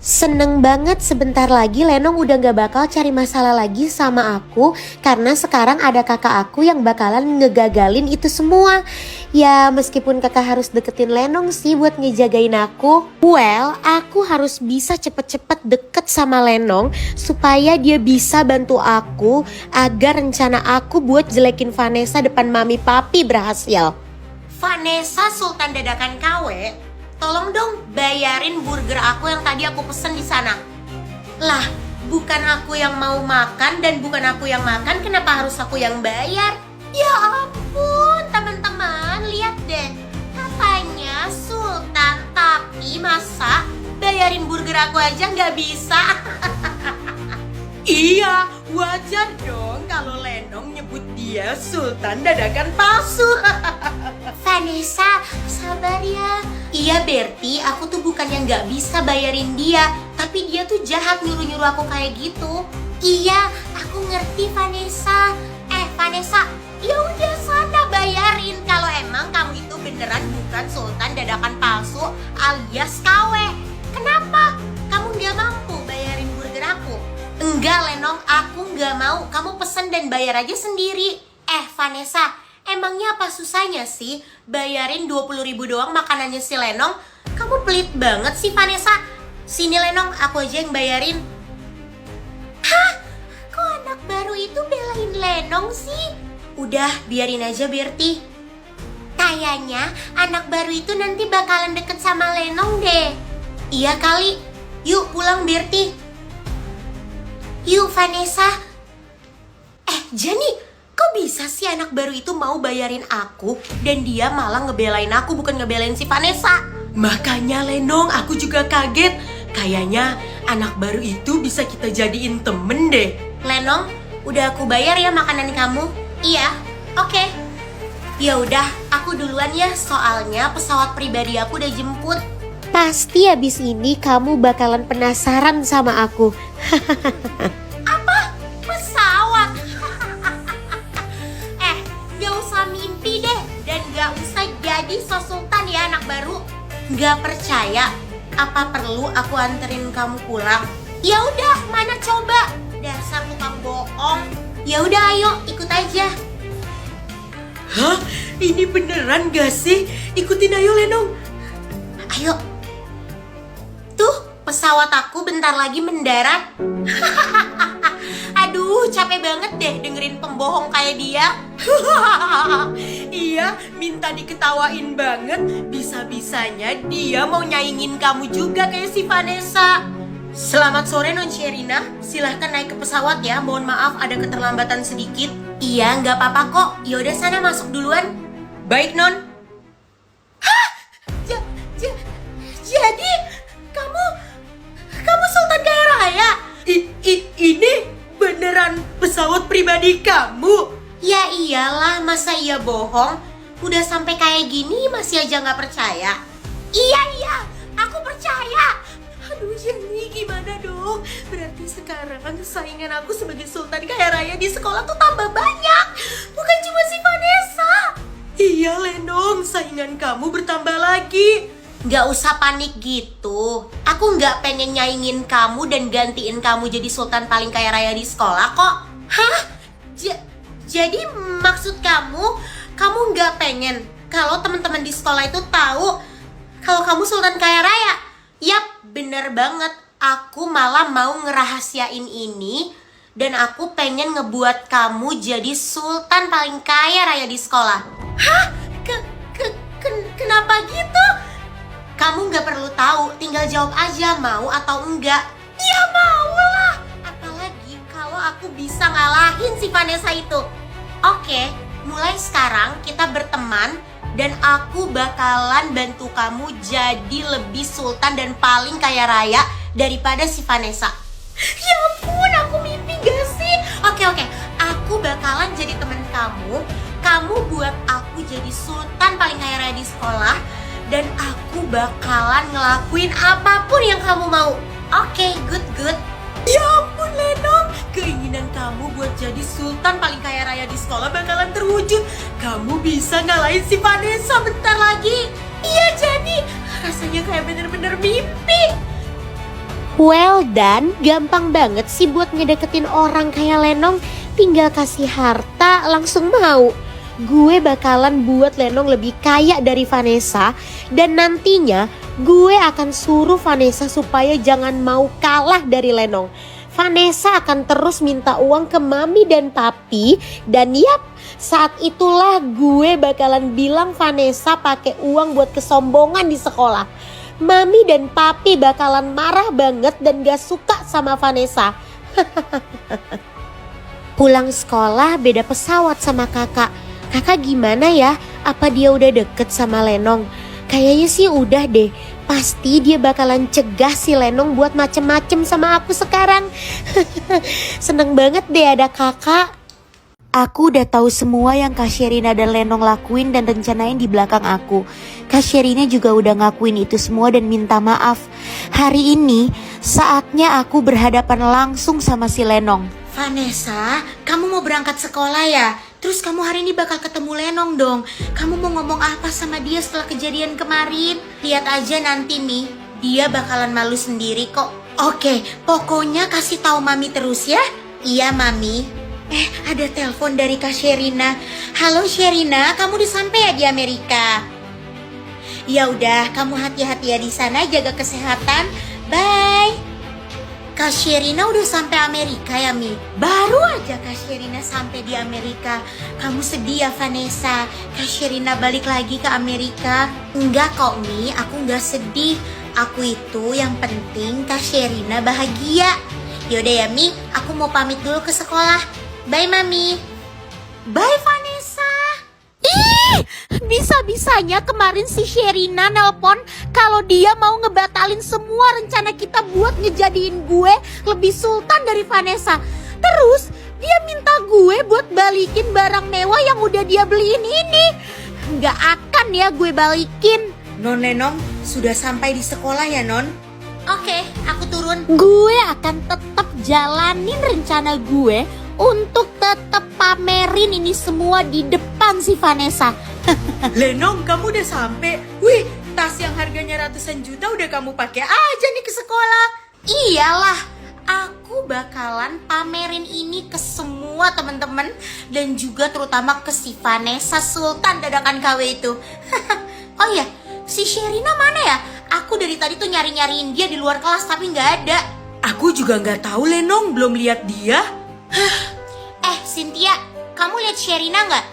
Seneng banget sebentar lagi Lenong udah gak bakal cari masalah lagi sama aku. Karena sekarang ada kakak aku yang bakalan ngegagalin itu semua. Ya meskipun kakak harus deketin Lenong sih buat ngejagain aku. Well, aku harus bisa cepet-cepet deket sama Lenong supaya dia bisa bantu aku agar rencana aku buat jelekin Vanessa depan mami papi berhasil. Vanessa Sultan Dadakan KW, tolong dong bayarin burger aku yang tadi aku pesen di sana. Lah, bukan aku yang mau makan dan bukan aku yang makan, kenapa harus aku yang bayar? Ya ampun, teman-teman, lihat deh. Katanya Sultan, tapi masa bayarin burger aku aja nggak bisa? Iya, wajar dong kalau Lenong nyebut dia Sultan Dadakan palsu. Vanessa, sabar ya. Iya Berti, aku tuh bukan yang gak bisa bayarin dia, tapi dia tuh jahat nyuruh-nyuruh aku kayak gitu. Iya, aku ngerti Vanessa. Vanessa, ya udah sana bayarin kalau emang kamu itu beneran bukan Sultan Dadakan palsu alias KW. Kenapa? Kamu gak mampu bayarin burger aku? Enggak Lenong, aku gak mau. Kamu pesen dan bayar aja sendiri. Vanessa, emangnya apa susahnya sih bayarin 20.000 doang makanannya si Lenong? Kamu pelit banget sih Vanessa. Sini Lenong, aku aja yang bayarin. Hah? Kok anak baru itu belain Lenong sih? Udah, biarin aja Berti. Kayaknya anak baru itu nanti bakalan deket sama Lenong deh. Iya kali. Yuk pulang Berti. Yuk Vanessa. Jenny, kok bisa sih anak baru itu mau bayarin aku dan dia malah ngebelain aku bukan ngebelain si Vanessa? Makanya Lenong, aku juga kaget. Kayaknya anak baru itu bisa kita jadiin temen deh. Lenong, udah aku bayar ya makanan kamu? Iya, oke. Ya udah, aku duluan ya, soalnya pesawat pribadi aku udah jemput. Pasti abis ini kamu bakalan penasaran sama aku. Apa? Pesawat? Gak usah mimpi deh. Dan gak usah jadi sultan ya anak baru. Gak percaya? Apa perlu aku anterin kamu pulang? Ya udah, mana coba. Dasar tukang bohong. Ya udah ayo, ikut aja. Hah? Ini beneran gak sih? Ikutin ayo Lenong. Ayo. Pesawat aku bentar lagi mendarat. Aduh, capek banget deh dengerin pembohong kayak dia. Iya, minta diketawain banget. Bisa-bisanya dia mau nyaingin kamu juga kayak si Vanessa. Selamat sore Non Sherina, silahkan naik ke pesawat ya. Mohon maaf ada keterlambatan sedikit. Iya, nggak apa-apa kok. Yaudah sana masuk duluan. Baik Non. Hah? Jadi kamu Sultan Kaya Raya? Ini beneran pesawat pribadi kamu? Ya iyalah, masa iya bohong? Udah sampai kayak gini masih aja gak percaya? Iya, aku percaya. Aduh Jenny, gimana dong? Berarti sekarang saingan aku sebagai Sultan Kaya Raya di sekolah tuh tambah banyak. Bukan cuma si Vanessa. Iya Lenong, saingan kamu bertambah lagi. Gak usah panik gitu. Aku gak pengen nyaingin kamu dan gantiin kamu jadi sultan paling kaya raya di sekolah kok. Hah? Jadi maksud kamu gak pengen kalau teman-teman di sekolah itu tahu kalau kamu sultan kaya raya? Yap, bener banget. Aku malah mau ngerahasiain ini dan aku pengen ngebuat kamu jadi sultan paling kaya raya di sekolah. Hah? Kenapa gitu? Kamu gak perlu tahu, tinggal jawab aja mau atau enggak. Ya mau lah. Apalagi kalau aku bisa ngalahin si Vanessa itu. Oke, mulai sekarang kita berteman dan aku bakalan bantu kamu jadi lebih sultan dan paling kaya raya daripada si Vanessa. Ya ampun, aku mimpi gak sih? Oke, aku bakalan jadi teman kamu. Kamu buat aku jadi sultan paling kaya raya di sekolah. Dan aku bakalan ngelakuin apapun yang kamu mau. Oke, good. Ya ampun Lenong, keinginan kamu buat jadi sultan paling kaya raya di sekolah bakalan terwujud. Kamu bisa ngalahin si Vanessa bentar lagi. Iya jadi, rasanya kayak bener-bener mimpi. Well done, gampang banget sih buat ngedeketin orang kayak Lenong. Tinggal kasih harta langsung mau. Gue bakalan buat Lenong lebih kaya dari Vanessa. Dan nantinya gue akan suruh Vanessa supaya jangan mau kalah dari Lenong. Vanessa akan terus minta uang ke mami dan papi. Dan yap, saat itulah gue bakalan bilang Vanessa pakai uang buat kesombongan di sekolah. Mami dan papi bakalan marah banget dan gak suka sama Vanessa. Pulang sekolah beda pesawat sama kakak. Kakak gimana ya? Apa dia udah deket sama Lenong? Kayaknya sih udah deh. Pasti dia bakalan cegah si Lenong buat macem-macem sama aku sekarang. Seneng banget deh ada kakak. Aku udah tahu semua yang Kak Sherina dan Lenong lakuin dan rencanain di belakang aku. Kak Sherina juga udah ngakuin itu semua dan minta maaf. Hari ini saatnya aku berhadapan langsung sama si Lenong. Vanessa, kamu mau berangkat sekolah ya? Terus kamu hari ini bakal ketemu Lenong dong. Kamu mau ngomong apa sama dia setelah kejadian kemarin? Lihat aja nanti nih, dia bakalan malu sendiri kok. Oke, pokoknya kasih tahu Mami terus ya. Iya Mami. Ada telepon dari Kak Sherina. Halo Sherina, kamu udah sampai ya di Amerika? Ya udah, kamu hati-hati ya di sana, jaga kesehatan. Bye. Kak Sherina udah sampai Amerika ya Mi? Baru aja Kak Sherina sampai di Amerika. Kamu sedih ya Vanessa? Kak Sherina balik lagi ke Amerika? Enggak kok Mi, aku enggak sedih. Aku itu yang penting Kak Sherina bahagia. Yaudah ya Mi, aku mau pamit dulu ke sekolah. Bye Mami. Bye Vanessa. Bisa-bisanya kemarin si Sherina nelpon kalau dia mau ngebatalin semua rencana kita buat ngejadiin gue lebih sultan dari Vanessa. Terus dia minta gue buat balikin barang mewah yang udah dia beliin ini. Nggak akan ya gue balikin. Non Lenong, sudah sampai di sekolah ya Non? Oke, aku turun. Gue akan tetap jalanin rencana gue untuk tetap pamerin ini semua di depan si Vanessa. Lenong, kamu udah sampai. Wih, tas yang harganya ratusan juta udah kamu pakai aja nih ke sekolah. Iyalah, aku bakalan pamerin ini ke semua teman-teman dan juga terutama ke si Vanessa Sultan dadakan KW itu. Oh iya, si Sherina mana ya? Aku dari tadi tuh nyari-nyariin dia di luar kelas tapi nggak ada. Aku juga nggak tahu Lenong, belum lihat dia. Cynthia, kamu lihat Sherina nggak?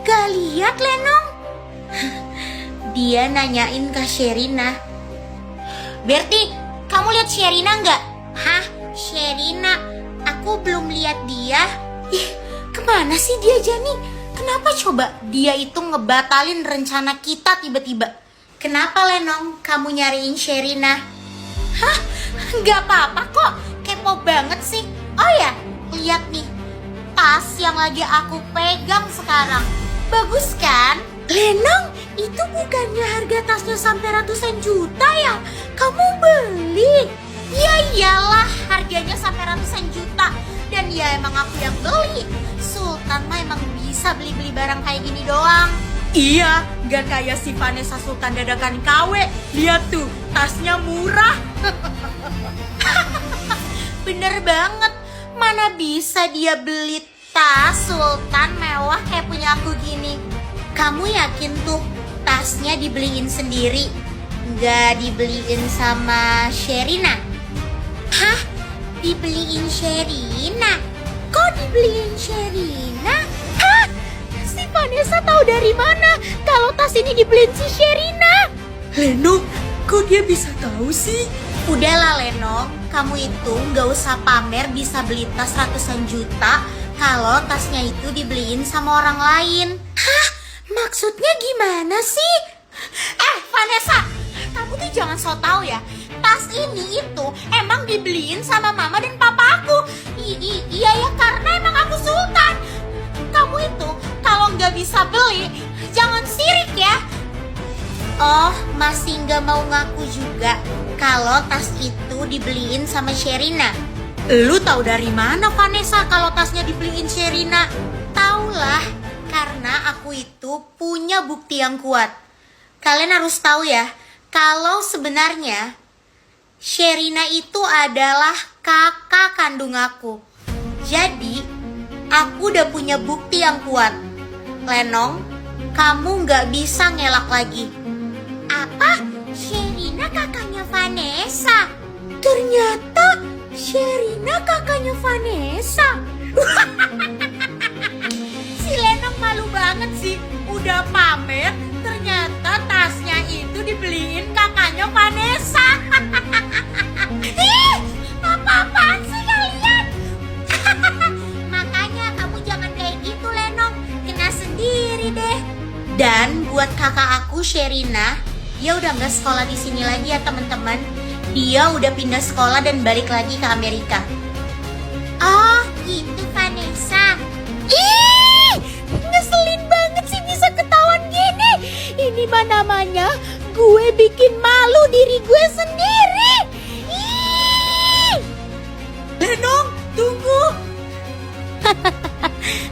Gak lihat Lenong. Dia nanyain ke Sherina. Berti, kamu lihat Sherina nggak? Hah, Sherina? Aku belum lihat dia. Kemana sih dia Jani? Kenapa coba dia itu ngebatalin rencana kita tiba-tiba? Kenapa Lenong kamu nyariin Sherina? Hah, nggak apa-apa kok. Kepo banget sih. Oh ya, lihat nih. Tas yang lagi aku pegang sekarang. Bagus kan? Lenong, itu bukannya harga tasnya sampai ratusan juta ya? Kamu beli? Ya iyalah, harganya sampai ratusan juta. Dan ya emang aku yang beli. Sultan mah emang bisa beli-beli barang kayak gini doang. Iya, gak kayak si Vanessa Sultan dadakan KW. Lihat tuh, tasnya murah. Bener banget. Mana bisa dia beli tas Sultan mewah kayak punya aku gini? Kamu yakin tuh tasnya dibeliin sendiri? Nggak dibeliin sama Sherina? Hah? Dibeliin Sherina? Kok dibeliin Sherina? Hah? Si Vanessa tahu dari mana kalau tas ini dibeliin si Sherina? Lenong, kok dia bisa tahu sih? Udahlah Lenong, kamu itu nggak usah pamer bisa beli tas ratusan juta kalau tasnya itu dibeliin sama orang lain. Hah? Maksudnya gimana sih? Vanessa, kamu tuh jangan so tau ya. Tas ini itu emang dibeliin sama mama dan papa aku. Iya ya, karena emang aku sultan. Kamu itu kalau nggak bisa beli, jangan sirik ya. Oh, masih nggak mau ngaku juga kalau tas itu dibeliin sama Sherina. Lu tahu dari mana Vanessa kalau tasnya dibeliin Sherina? Taulah, karena aku itu punya bukti yang kuat. Kalian harus tahu ya, kalau sebenarnya Sherina itu adalah kakak kandung aku. Jadi, aku udah punya bukti yang kuat. Lenong, kamu nggak bisa ngelak lagi. Apa? Sherina kakaknya Vanessa? Ternyata Sherina kakaknya Vanessa. Si Lenong malu banget sih. Udah pamer, ternyata tasnya itu dibeliin kakaknya Vanessa. Ih, apa-apaan sih kalian? Makanya kamu jangan kayak gitu, Lenong. Kena sendiri deh. Dan buat kakak aku Sherina, dia udah nggak sekolah di sini lagi ya teman-teman. Dia udah pindah sekolah dan balik lagi ke Amerika. Oh, gitu Vanessa. Ih, ngeselin banget sih bisa ketahuan gini. Ini mah namanya gue bikin malu diri gue sendiri. Ih. Lenong, tunggu.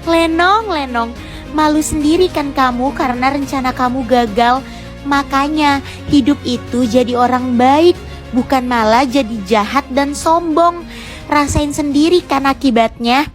Lenong, malu sendiri kan kamu karena rencana kamu gagal. Makanya hidup itu jadi orang baik, bukan malah jadi jahat dan sombong. Rasain sendiri kan akibatnya.